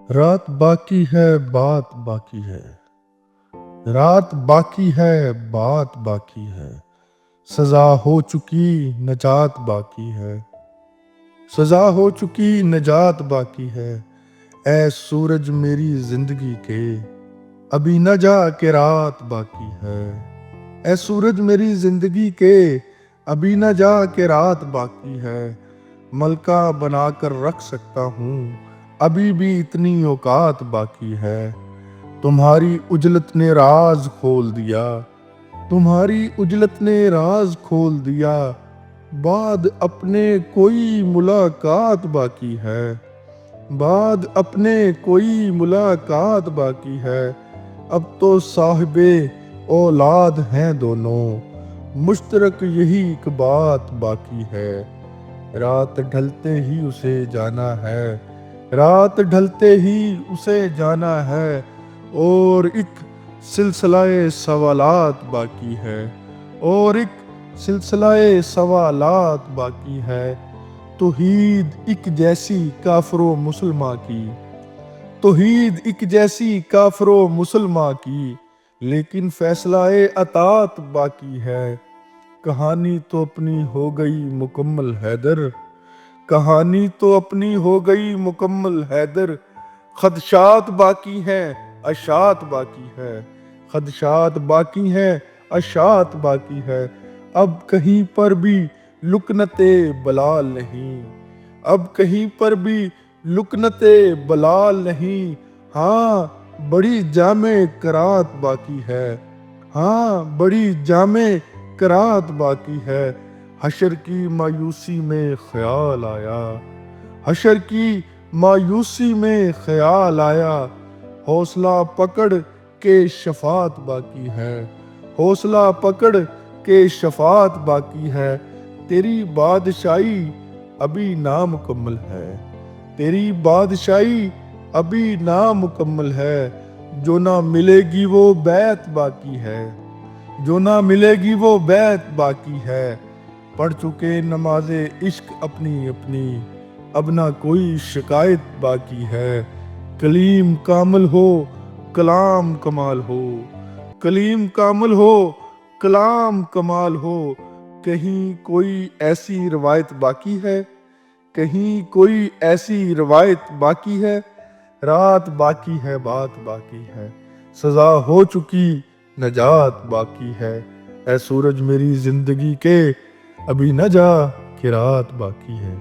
رات باقی ہے بات باقی ہے، رات باقی ہے بات باقی ہے، سزا ہو چکی نجات باقی ہے، سزا ہو چکی نجات باقی ہے۔ اے سورج میری زندگی کے ابھی نہ جا کے رات باقی ہے، اے سورج میری زندگی کے ابھی نہ جا کے رات باقی ہے۔ ملکہ بنا کر رکھ سکتا ہوں ابھی بھی اتنی اوقات باقی ہے۔ تمہاری اجلت نے راز کھول دیا، تمہاری اجلت نے راز کھول دیا، بعد اپنے کوئی ملاقات باقی ہے، بعد اپنے کوئی ملاقات باقی ہے۔ اب تو صاحب اولاد ہیں دونوں، مشترک یہی ایک بات باقی ہے۔ رات ڈھلتے ہی اسے جانا ہے، رات ڈھلتے ہی اسے جانا ہے، اور ایک سلسلہ سوالات باقی ہے، اور ایک سلسلہ سوالات باقی ہے۔ توحید ایک جیسی کافر و مسلمہ کی، توحید ایک جیسی کافر و مسلمہ کی، لیکن فیصلہ اطاعت باقی ہے۔ کہانی تو اپنی ہو گئی مکمل حیدر، کہانی تو اپنی ہو گئی مکمل حیدر، خدشات باقی ہیں اشاعت باقی ہے، خدشات باقی ہیں اشاعت باقی ہے۔ اب کہیں پر بھی لکنت بلال نہیں، اب کہیں پر بھی لکنت بلال نہیں، ہاں بڑی جامع قرات باقی ہے، ہاں بڑی جامع قرات باقی ہے۔ حشر کی مایوسی میں خیال آیا، حشر کی مایوسی میں خیال آیا، حوصلہ پکڑ کے شفاعت باقی ہے، حوصلہ پکڑ کے شفاعت باقی ہے۔ تیری بادشاہی ابھی نامکمل ہے، تیری بادشاہی ابھی نامکمل ہے، جو نہ ملے گی وہ بیعت باقی ہے، جو نہ ملے گی وہ بیعت باقی ہے۔ پڑھ چکے نماز عشق اپنی اپنی، اب نہ کوئی شکایت باقی ہے۔ کلیم کامل ہو کلام کمال ہو، کلیم کامل ہو کلام کمال ہو۔ کہیں کوئی ایسی روایت باقی ہے، کہیں کوئی ایسی روایت باقی ہے؟ رات باقی ہے بات باقی ہے، سزا ہو چکی نجات باقی ہے۔ اے سورج میری زندگی کے ابھی نہ جا کہ رات باقی ہے۔